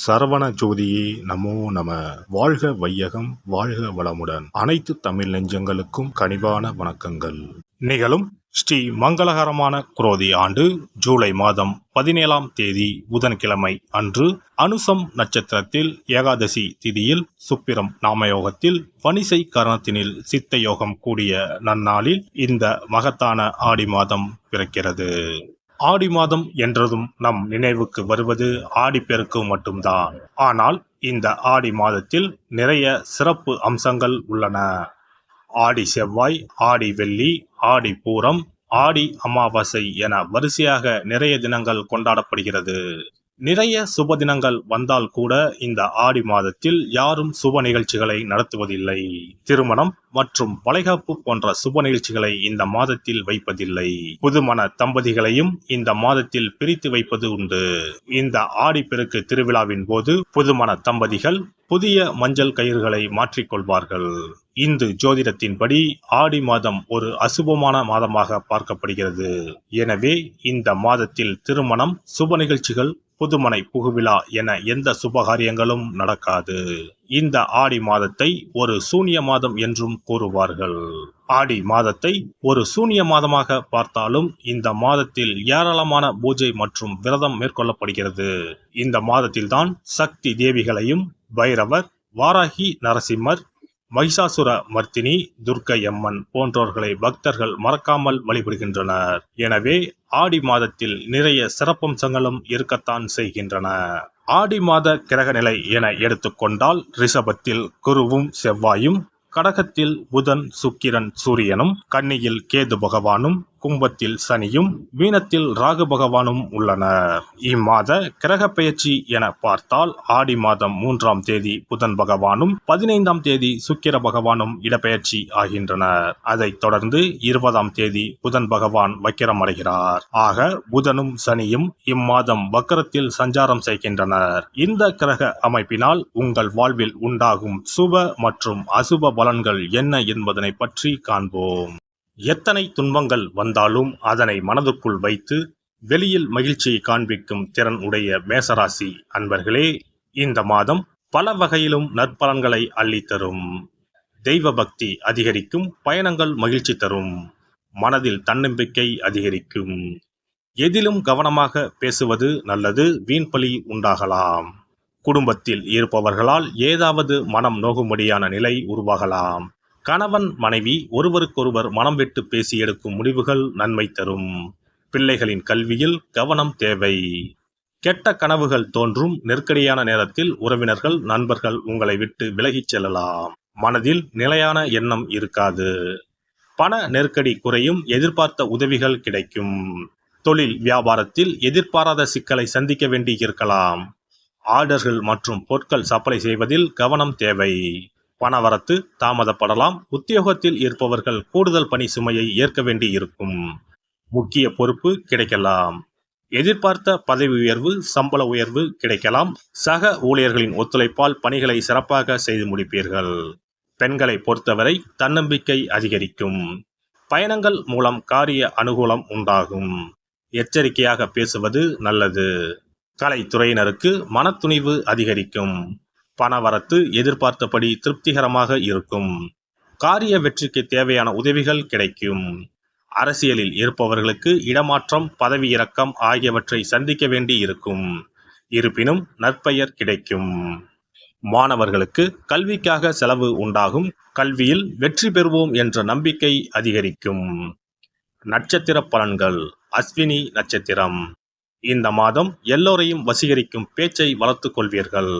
சரவண ஜோதியே நமோ நம. வாழ்க வையகம், வாழ்க வளமுடன். அனைத்து தமிழ் நெஞ்சங்களுக்கும் கனிவான வணக்கங்கள். நிகழும் ஸ்ரீ மங்களகரமான குரோதி ஆண்டு ஜூலை மாதம் 17ஆம் தேதி புதன்கிழமை அன்று அனுசம் நட்சத்திரத்தில் ஏகாதசி திதியில் சுப்பிரம் நாமயோகத்தில் வணிசை கரணத்தினில் சித்த யோகம் கூடிய நன்னாளில் இந்த மகத்தான ஆடி மாதம் பிறக்கிறது. ஆடி மாதம் என்றதும் நம் நினைவுக்கு வருவது ஆடிப்பெருக்கு மட்டும்தான். ஆனால் இந்த ஆடி மாதத்தில் நிறைய சிறப்பு அம்சங்கள் உள்ளன. ஆடி செவ்வாய், ஆடி வெள்ளி, ஆடி பூரம், ஆடி அமாவாசை என வரிசையாக நிறைய தினங்கள் கொண்டாடப்படுகிறது. நிறைய சுப தினங்கள் வந்தால் கூட இந்த ஆடி மாதத்தில் யாரும் சுப நிகழ்ச்சிகளை நடத்துவதில்லை. திருமணம் மற்றும் வளைகாப்பு போன்ற சுப நிகழ்ச்சிகளை இந்த மாதத்தில் வைப்பதில்லை. புதுமண தம்பதிகளையும் இந்த மாதத்தில் பிரித்து வைப்பது உண்டு. இந்த ஆடிப்பெருக்கு திருவிழாவின் போது புதுமண தம்பதிகள் புதிய மஞ்சள் கயிறுகளை மாற்றிக்கொள்வார்கள். இந்து ஜோதிடத்தின்படி ஆடி மாதம் ஒரு அசுபமான மாதமாக பார்க்கப்படுகிறது. எனவே இந்த மாதத்தில் திருமணம், சுப நிகழ்ச்சிகள், புதுமனை புகுவிழா என எந்த சுபகாரியங்களும் நடக்காது. இந்த ஆடி மாதத்தை ஒரு சூனிய மாதம் என்றும் கூறுவார்கள். ஆடி மாதத்தை ஒரு சூனிய மாதமாக பார்த்தாலும் இந்த மாதத்தில் ஏராளமான பூஜை மற்றும் விரதம் மேற்கொள்ளப்படுகிறது. இந்த மாதத்தில்தான் சக்தி தேவிகளையும் பைரவர், வாராகி, நரசிம்மர், மகிஷாசுர மர்த்தினி, துர்க்கை அம்மன் போன்றோர்களை பக்தர்கள் மறக்காமல் வழிபடுகின்றனர். எனவே ஆடி மாதத்தில் நிறைய சிறப்பம்சங்களும் இருக்கத்தான் செய்கின்றன. ஆடி மாத கிரகநிலை என எடுத்துக்கொண்டால் ரிஷபத்தில் குருவும் செவ்வாயும், கடகத்தில் புதன், சுக்கிரன், சூரியனும், கன்னியில் கேது பகவானும், கும்பத்தில் சனியும், மீனத்தில் ராகு பகவானும் உள்ளனர். இம்மாத கிரக பெயர்ச்சி என பார்த்தால் ஆடி மாதம் 3ஆம் தேதி புதன் பகவானும் 15ஆம் தேதி சுக்கிர பகவானும் இடப்பெயர்ச்சி ஆகின்றனர். அதைத் தொடர்ந்து 20ஆம் தேதி புதன் பகவான் வக்கிரம் அடைகிறார். ஆக புதனும் சனியும் இம்மாதம் வக்கரத்தில் சஞ்சாரம் செய்கின்றனர். இந்த கிரக அமைப்பினால் உங்கள் வாழ்வில் உண்டாகும் சுப மற்றும் அசுப பலன்கள் என்ன என்பதனை பற்றி காண்போம். எத்தனை துன்பங்கள் வந்தாலும் அதனை மனதுக்குள் வைத்து வெளியில் மகிழ்ச்சியை காண்பிக்கும் திறன் உடைய மேசராசி அன்பர்களே, இந்த மாதம் பல வகையிலும் நற்பலன்களை அள்ளித்தரும். தெய்வ பக்தி அதிகரிக்கும், பயணங்கள் மகிழ்ச்சி தரும், மனதில் தன்னம்பிக்கை அதிகரிக்கும். எதிலும் கவனமாக பேசுவது நல்லது, வீண்பலி உண்டாகலாம். குடும்பத்தில் இருப்பவர்களால் ஏதாவது மனம் நோகும்படியான நிலை உருவாகலாம். கணவன் மனைவி ஒருவருக்கொருவர் மனம் விட்டு பேசி எடுக்கும் முடிவுகள் நன்மை தரும். பிள்ளைகளின் கல்வியில் கவனம் தேவை. கெட்ட கனவுகள் தோன்றும். நெருக்கடியான நேரத்தில் உறவினர்கள், நண்பர்கள் உங்களை விட்டு விலகிச் செல்லலாம். மனதில் நிலையான எண்ணம் இருக்காது. பண நெருக்கடி குறையும். எதிர்பார்த்த உதவிகள் கிடைக்கும். தொழில் வியாபாரத்தில் எதிர்பாராத சிக்கலை சந்திக்க வேண்டி இருக்கலாம். ஆர்டர்கள் மற்றும் பொருட்கள் சப்ளை செய்வதில் கவனம் தேவை. பணவரத்து தாமதப்படலாம். உத்தியோகத்தில் இருப்பவர்கள் கூடுதல் பணி சுமையை ஏற்க வேண்டி இருக்கும். முக்கிய பொறுப்பு கிடைக்கலாம். எதிர்பார்த்த பதவி உயர்வு, சம்பள உயர்வு கிடைக்கலாம். சக ஊழியர்களின் ஒத்துழைப்பால் பணிகளை சிறப்பாக செய்து முடிப்பீர்கள். பெண்களை பொறுத்தவரை தன்னம்பிக்கை அதிகரிக்கும். பயணங்கள் மூலம் காரிய அனுகூலம் உண்டாகும். எச்சரிக்கையாக பேசுவது நல்லது. கலைத்துறையினருக்கு மனத்துணிவு அதிகரிக்கும். பணவரத்து எதிர்பார்த்தபடி திருப்திகரமாக இருக்கும். காரிய வெற்றிக்கு தேவையான உதவிகள் கிடைக்கும். அரசியலில் இருப்பவர்களுக்கு இடமாற்றம், பதவி இறக்கம் ஆகியவற்றை சந்திக்க வேண்டி இருக்கும். இருப்பினும் நற்பெயர் கிடைக்கும். மாணவர்களுக்கு கல்விக்காக செலவு உண்டாகும். கல்வியில் வெற்றி பெறுவோம் என்ற நம்பிக்கை அதிகரிக்கும். நட்சத்திர பலன்கள். அஸ்வினி நட்சத்திரம். இந்த மாதம் எல்லோரையும் வசீகரிக்கும் பேச்சை வளர்த்துக் கொள்வீர்கள்.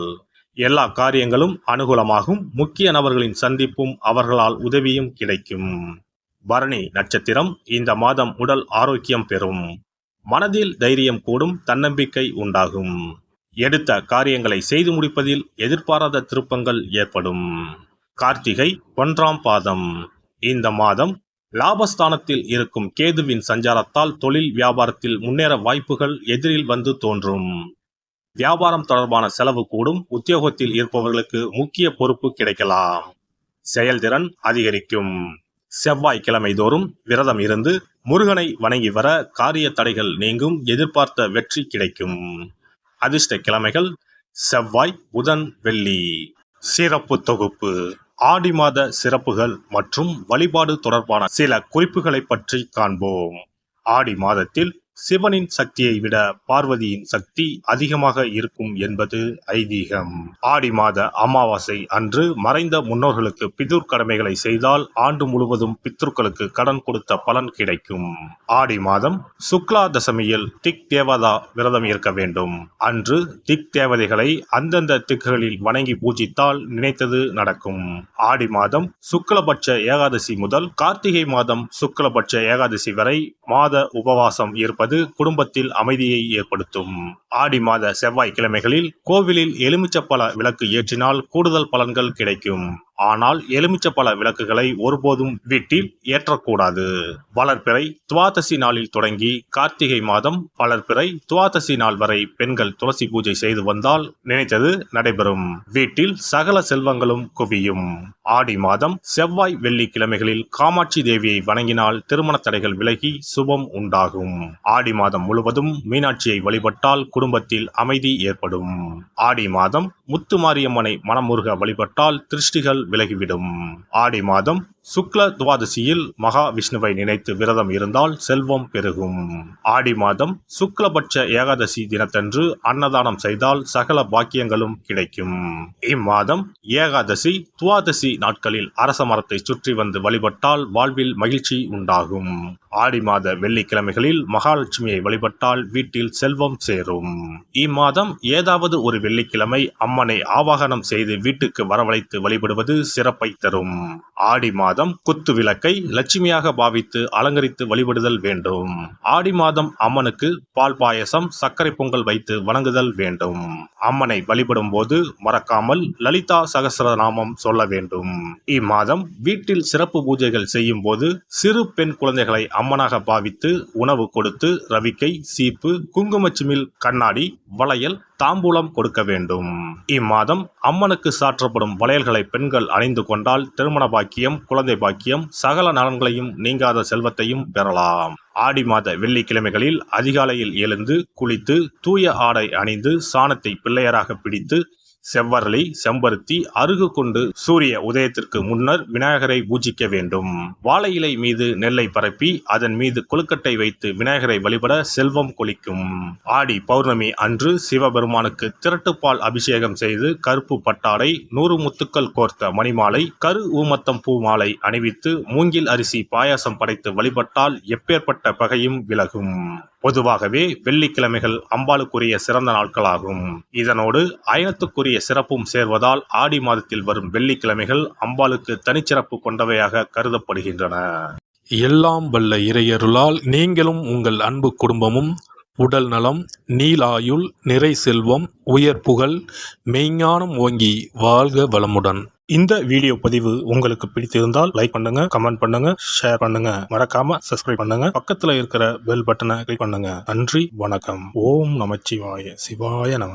எல்லா காரியங்களும் அனுகூலமாகும். முக்கிய நபர்களின் சந்திப்பும் அவர்களால் உதவியும் கிடைக்கும். பரணி நட்சத்திரம். இந்த மாதம் உடல் ஆரோக்கியம் பெறும். மனதில் தைரியம் கூடும். தன்னம்பிக்கை உண்டாகும். எடுத்த காரியங்களை செய்து முடிப்பதில் எதிர்பாராத திருப்பங்கள் ஏற்படும். கார்த்திகை 1ஆம் பாதம். இந்த மாதம் லாபஸ்தானத்தில் இருக்கும் கேதுவின் சஞ்சாரத்தால் தொழில் வியாபாரத்தில் முன்னேற வாய்ப்புகள் எதிரில் வந்து தோன்றும். வியாபாரம் தொடர்பான செலவு கூடும். உத்தியோகத்தில் இருப்பவர்களுக்கு முக்கிய பொறுப்பு கிடைக்கலாம். செயல்திறன் அதிகரிக்கும். செவ்வாய்க்கிழமை தோறும் விரதம் இருந்து முருகனை வணங்கி வர காரிய தடைகள் நீங்கும். எதிர்பார்த்த வெற்றி கிடைக்கும். அதிர்ஷ்ட கிழமைகள் செவ்வாய், புதன், வெள்ளி. சிறப்பு தொகுப்பு. ஆடி மாத சிறப்புகள் மற்றும் வழிபாடு தொடர்பான சில குறிப்புகளை பற்றி காண்போம். ஆடி மாதத்தில் சிவனின் சக்தியை விட பார்வதியின் சக்தி அதிகமாக இருக்கும் என்பது ஐதீகம். ஆடி மாத அமாவாசை அன்று மறைந்த முன்னோர்களுக்கு பிதுர் கடமைகளை செய்தால் ஆண்டு முழுவதும் பித்ருக்களுக்கு கடன் கொடுத்த பலன் கிடைக்கும். ஆடி மாதம் சுக்லா தசமியில் திக் தேவதா விரதம் இருக்க வேண்டும். அன்று திக் தேவதைகளை அந்தந்த திக்குகளில் வணங்கி பூஜித்தால் நினைத்தது நடக்கும். ஆடி மாதம் சுக்லபட்ச ஏகாதசி முதல் கார்த்திகை மாதம் சுக்லபட்ச ஏகாதசி வரை மாத உபவாசம் இருப்பது குடும்பத்தில் அமைதியை ஏற்படுத்தும். ஆடி மாத செவ்வாய்க்கிழமைகளில் கோவிலில் எலுமிச்சப்பழ விளக்கு ஏற்றினால் கூடுதல் பலன்கள் கிடைக்கும். ஆனால் எலுமிச்சப்பழ விளக்குகளை ஒருபோதும் வீட்டில் ஏற்றக்கூடாது. வளர்பிறை துவாதசி நாளில் தொடங்கி கார்த்திகை மாதம் வளர்பிறை துவாதசி நாள் வரை பெண்கள் துளசி பூஜை செய்து வந்தால் நினைத்தது நடைபெறும். வீட்டில் சகல செல்வங்களும் குவியும். ஆடி மாதம் செவ்வாய் வெள்ளிக்கிழமைகளில் காமாட்சி தேவியை வணங்கினால் திருமண தடைகள் விலகி சுபம் உண்டாகும். ஆடி மாதம் முழுவதும் மீனாட்சியை வழிபட்டால் குடும்பத்தில் அமைதி ஏற்படும். ஆடி மாதம் முத்துமாரியம்மனை மனமுருக வழிபட்டால் திருஷ்டிகள் விலகிவிடும். ஆடி மாதம் சுக்ல துவாதசியில் மகா விஷ்ணுவை நினைத்து விரதம் இருந்தால் செல்வம் பெருகும். ஆடி மாதம் சுக்லபட்ச ஏகாதசி தினத்தன்று அன்னதானம் செய்தால் சகல பாக்கியங்களும் கிடைக்கும். இம்மாதம் ஏகாதசி துவாதசி நாட்களில் அரச மரத்தை சுற்றி வந்து வழிபட்டால் வாழ்வில் மகிழ்ச்சி உண்டாகும். ஆடி மாத வெள்ளிக்கிழமைகளில் மகாலட்சுமியை வழிபட்டால் வீட்டில் செல்வம் சேரும். இம்மாதம் ஏதாவது ஒரு வெள்ளிக்கிழமை அம்மனை ஆவாகனம் செய்து வீட்டுக்கு வரவழைத்து வழிபடுவது சிறப்பை தரும். ஆடி மாதம் குத்து விளக்கை லட்சுமியாக பாவித்து அலங்கரித்து வழிபடுதல் வேண்டும். ஆடி மாதம் அம்மனுக்கு பால் பாயசம் சர்க்கரை பொங்கல் வைத்து வணங்குதல் வேண்டும். அம்மனை வழிபடும் போது மறக்காமல் லலிதா சகஸ்ரநாமம் சொல்ல வேண்டும். இம்மாதம் வீட்டில் சிறப்பு பூஜைகள் செய்யும் போது சிறு பெண் குழந்தைகளை அம்மனாக பாவித்து உணவு கொடுத்து ரவிக்கை, சீப்பு, குங்குமச்சிமிழ், கண்ணாடி, வளையல், தாம்பூலம் கொடுக்க வேண்டும். இம்மாதம் அம்மனுக்கு சாற்றப்படும் வளையல்களை பெண்கள் அணிந்து கொண்டால் திருமண பாக்கியம், குழந்தை பாக்கியம், சகல நலன்களையும் நீங்காத செல்வத்தையும் பெறலாம். ஆடி மாத வெள்ளிக்கிழமைகளில் அதிகாலையில் எழுந்து குளித்து தூய ஆடை அணிந்து சாணத்தை பிள்ளையராக பிடித்து செவ்வரளி, செம்பருத்தி, அருகு கொண்டு சூரிய உதயத்திற்கு முன்னர் விநாயகரை பூஜிக்க வேண்டும். வாழை இலை மீது நெல்லை பரப்பி அதன் மீது கொழுக்கட்டை வைத்து விநாயகரை வழிபட செல்வம் கொளிக்கும். ஆடி பௌர்ணமி அன்று சிவபெருமானுக்கு திரட்டுப்பால் அபிஷேகம் செய்து கருப்பு பட்டாடை, 100 முத்துக்கள் கோர்த்த மணிமாலை, கரு ஊமத்தம் பூ மாலை அணிவித்து மூங்கில் அரிசி பாயாசம் படைத்து வழிபட்டால் எப்பேற்பட்ட பகையும் விலகும். பொதுவாகவே வெள்ளிக்கிழமைகள் அம்பாளுக்குரிய சிறந்த நாட்களாகும். இதனோடு அயனத்துக்குரிய சிறப்பும் சேர்வதால் ஆடி மாதத்தில் வரும் வெள்ளிக்கிழமைகள் அம்பாளுக்கு தனிச்சிறப்பு கொண்டவையாக கருதப்படுகின்றன. எல்லாம் வல்ல இறையருளால் நீங்களும் உங்கள் அன்பு குடும்பமும் உடல் நலம், நீலாயுள், நிறை செல்வம், உயர் புகழ், மெய்ஞானம் ஓங்கி வாழ்க வளமுடன். இந்த வீடியோ பதிவு உங்களுக்கு பிடித்திருந்தால் லைக் பண்ணுங்க, கமெண்ட் பண்ணுங்க, ஷேர் பண்ணுங்க, மறக்காம சப்ஸ்கிரைப் பண்ணுங்க, பக்கத்துல இருக்கிற பெல் பட்டனை கிளிக் பண்ணுங்க. நன்றி, வணக்கம். ஓம் நமச்சிவாய. சிவாய நம.